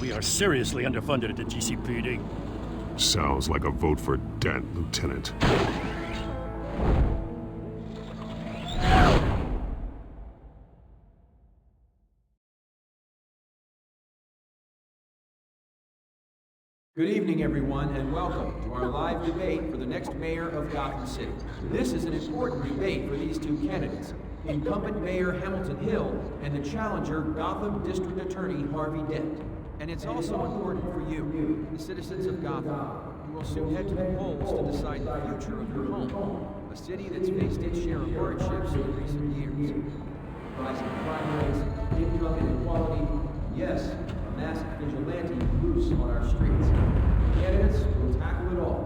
We are seriously underfunded at the GCPD. Sounds like a vote for Dent, Lieutenant. Good evening, everyone, and welcome to our live debate for the next mayor of Gotham City. This is an important debate for these two candidates, incumbent Mayor Hamilton Hill and the challenger Gotham District Attorney Harvey Dent. And it's also important for you, the citizens of Gotham, who will soon head to the polls to decide the future of your home, a city that's faced its share of hardships in recent years. Rising crime rates, income inequality, yes, a masked vigilante loose on our streets. Candidates will tackle it all.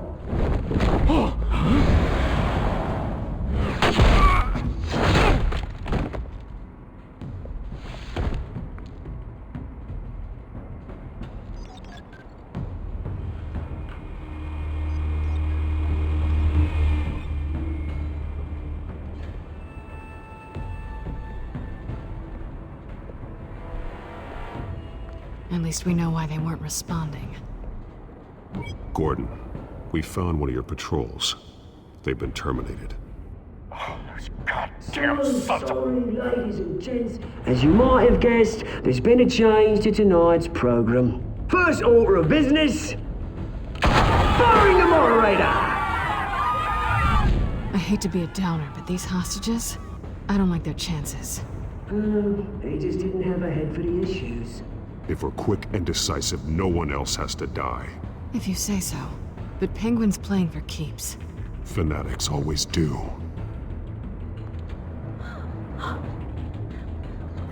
At least we know why they weren't responding. Gordon, we found one of your patrols. They've been terminated. Damn sorry, ladies and gents. As you might have guessed, there's been a change to tonight's program. First order of business, firing the moderator! I hate to be a downer, but these hostages, I don't like their chances. He just didn't have a head for the issues. If we're quick and decisive, no one else has to die. If you say so. But Penguin's playing for keeps. Fanatics always do.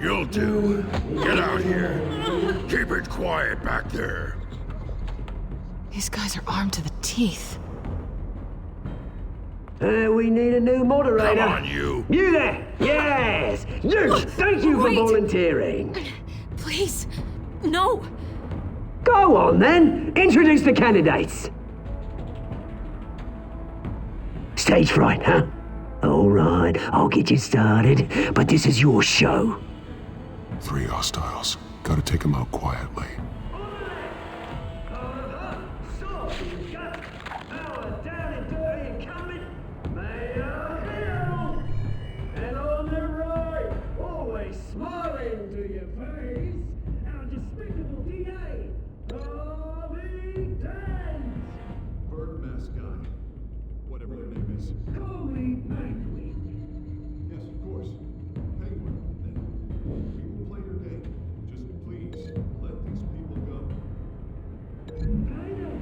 You'll do. Get out here. Keep it quiet back there. These guys are armed to the teeth. We need a new moderator. Come on, you. You there! Yes! You! Thank you for volunteering. Please, no. Go on then. Introduce the candidates. Stage fright, huh? All right, I'll get you started, but this is your show. 3 hostiles. Gotta take them out quietly. And on the right, always smiling to your face, our despicable DA, Harvey Dent. Bird mask guy. Whatever your name is. Call me Penguin. Yes, of course. Penguin, then. We will play your game. Just please, let these people go. Kind of,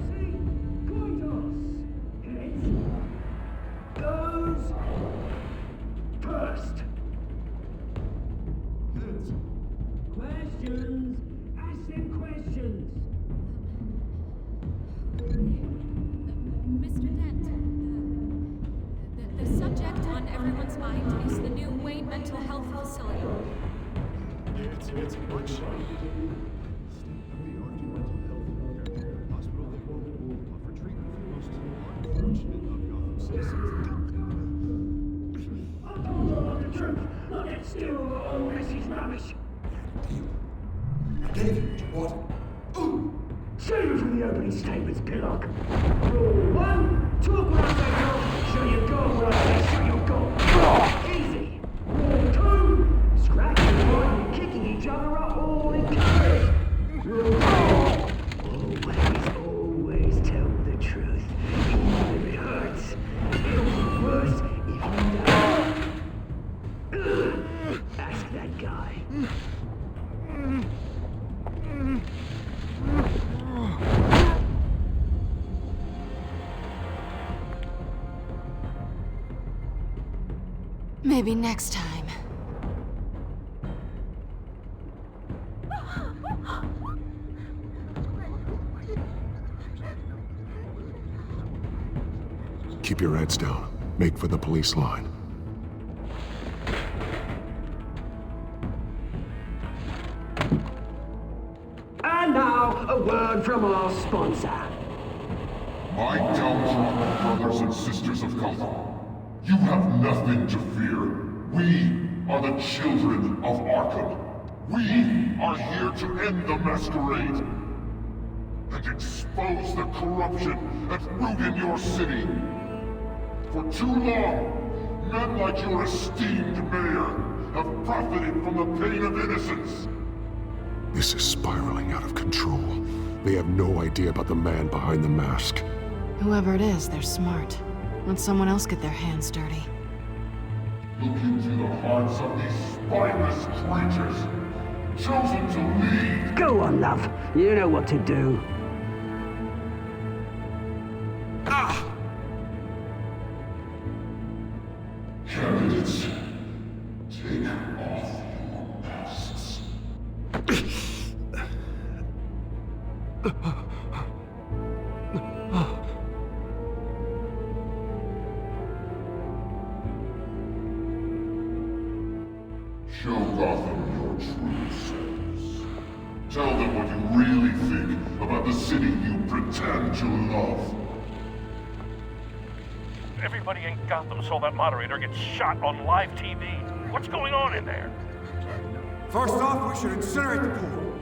see, Koitos. Heads goes first. Heads. Questions. Ask them questions. Mr. Dent, the subject on everyone's mind is the new Wayne Mental Health Facility. It's a much state-of-the-art mental health care hospital that will offer treatment for the most unfortunate of Gotham citizens. I told you about the truth. Look at still all this is rubbish. I gave you what you wanted. Save it for the opening statements, Pillock. Rule 1, talk when I say talk, show you go when I say show you go. Easy. Rule 2, scratching and fighting and kicking each other are all encouraged. Rule 4, always tell the truth, even if it hurts. It'll be worse if you don't. Ask that guy. Maybe next time. Keep your heads down. Make for the police line. And now, a word from our sponsor. My downtrodden brothers and sisters of Gotham, you have nothing to fear. We are the children of Arkham. We are here to end the masquerade and expose the corruption at root in your city. For too long, men like your esteemed mayor have profited from the pain of innocence. This is spiraling out of control. They have no idea about the man behind the mask. Whoever it is, they're smart. Let someone else get their hands dirty. Look into the hearts of these spineless creatures, chosen to lead. Go on, love. You know what to do. Candidates, take off your masks. Show Gotham your true selves. Tell them what you really think about the city you pretend to love. Everybody in Gotham saw that moderator get shot on live TV. What's going on in there? First off, we should incinerate the pool.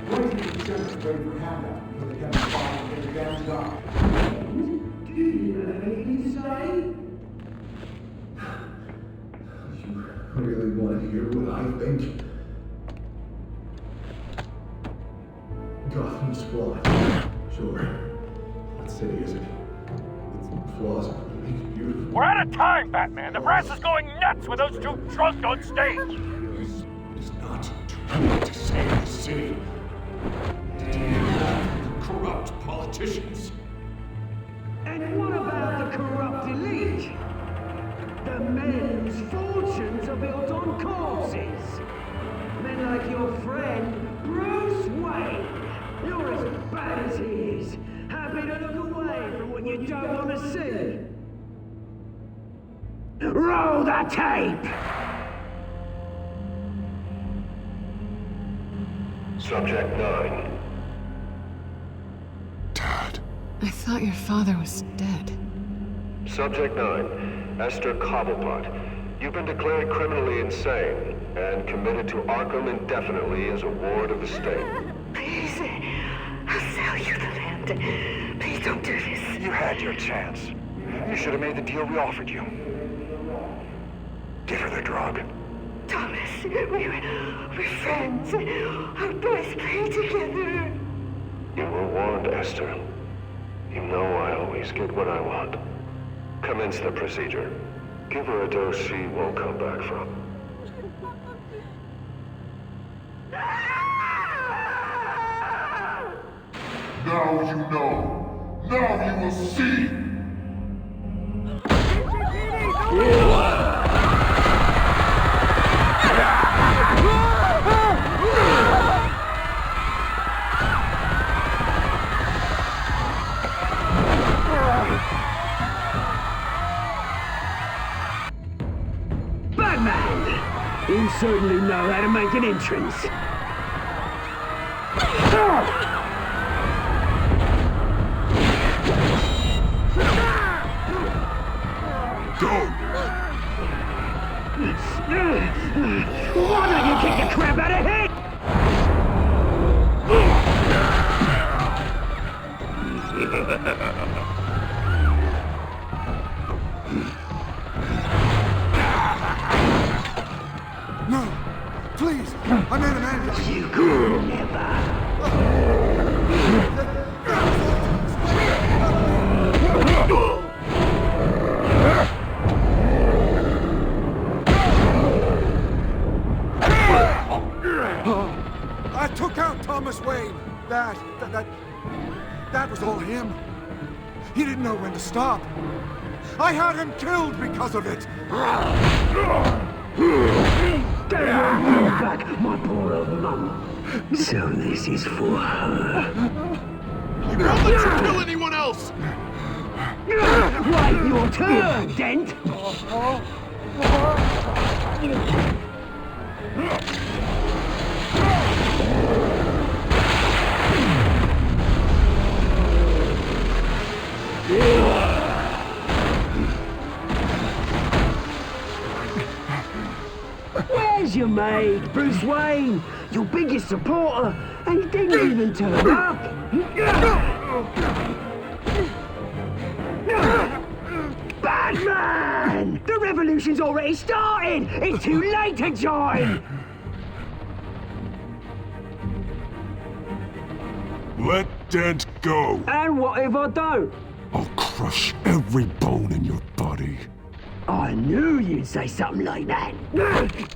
Wait till the sheriff's ready for handout until they have a file and get a damn job. Do you have anything to say? I really want to hear what I think. Gotham Squad. Sure. That city is it's plausible. It's beautiful. We're out of time, Batman. The press is going nuts with those two drunk on stage. It's not trying to save the city. To deal with corrupt politicians. And what about the corrupt elite? The men whose fortunes are built on corpses. Men like your friend, Bruce Wayne. You're as bad as he is. Happy to look away from what you don't want to see. Roll the tape! Subject 9. I thought your father was dead. Subject 9. Esther Cobblepot. You've been declared criminally insane and committed to Arkham indefinitely as a ward of the state. Please, I'll sell you the land. Please don't do this. You had your chance. You should have made the deal we offered you. Give her the drug. Thomas, we're friends. Our boys play together. You were warned, Esther. You know I always get what I want. Commence the procedure. Give her a dose she won't come back from. Now you know. Now you will see. Batman! You certainly know how to make an entrance. Why don't you kick the crap out of him? No! Please! I'm in a man! You could never. I took out Thomas Wayne. That was all him. He didn't know when to stop. I had him killed because of it. They won't bring back my poor old mum. So this is for her. I won't let you kill anyone else! Wait your turn, Dent! Where's your mate, Bruce Wayne? Your biggest supporter, and he didn't even turn up. Batman! The revolution's already started! It's too late to join! Let Dent go. And what if I don't? I'll crush every bone in your body. I knew you'd say something like that. Damn it!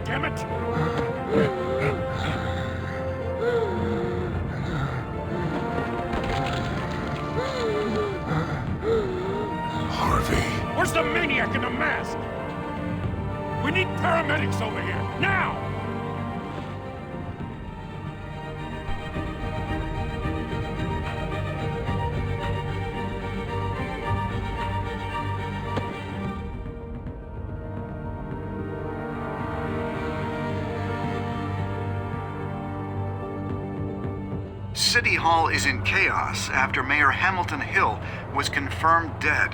goddammit! Harvey. Where's the maniac in the mask? We need paramedics over here, now! City Hall is in chaos after Mayor Hamilton Hill was confirmed dead.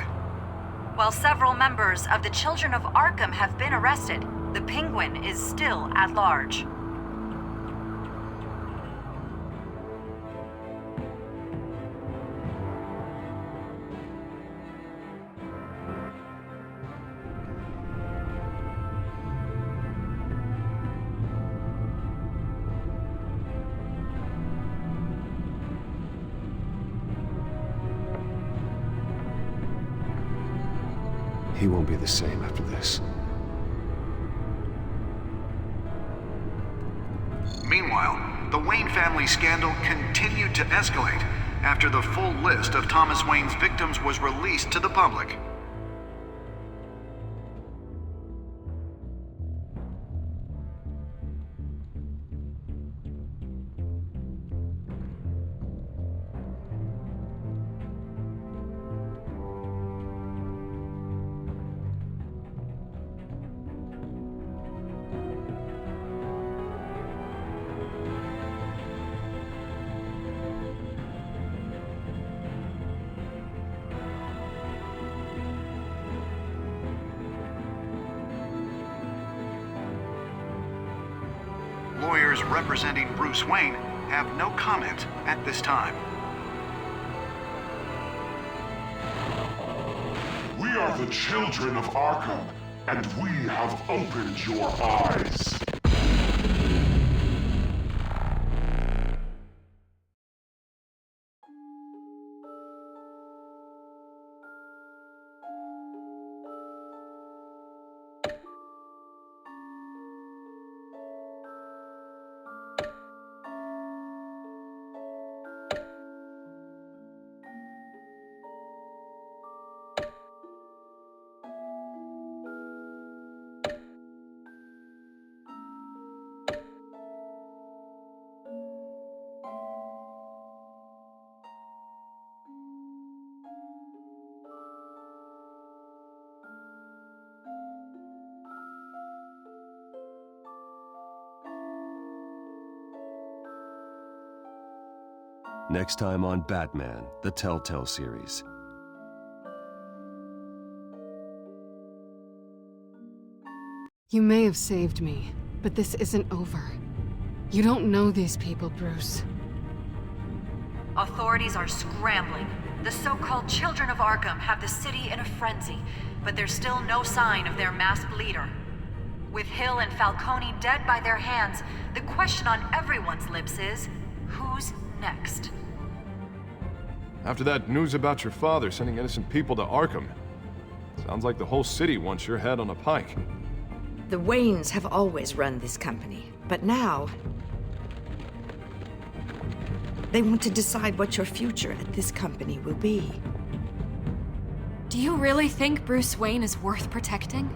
While several members of the Children of Arkham have been arrested, the Penguin is still at large. He won't be the same after this. Meanwhile, the Wayne family scandal continued to escalate after the full list of Thomas Wayne's victims was released to the public. Lawyers representing Bruce Wayne have no comment at this time. We are the children of Arkham, and we have opened your eyes. Next time on Batman, the Telltale series. You may have saved me, but this isn't over. You don't know these people, Bruce. Authorities are scrambling. The so-called Children of Arkham have the city in a frenzy, but there's still no sign of their masked leader. With Hill and Falcone dead by their hands, the question on everyone's lips is, who's next? After that news about your father sending innocent people to Arkham, sounds like the whole city wants your head on a pike. The Waynes have always run this company, but now they want to decide what your future at this company will be. Do you really think Bruce Wayne is worth protecting?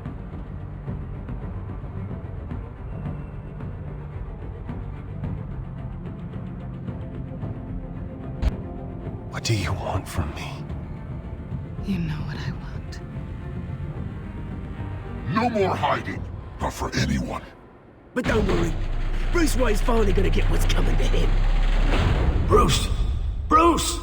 What do you want from me? You know what I want. No more hiding, not for anyone. But don't worry, Bruce Wayne's finally gonna get what's coming to him. Bruce! Bruce!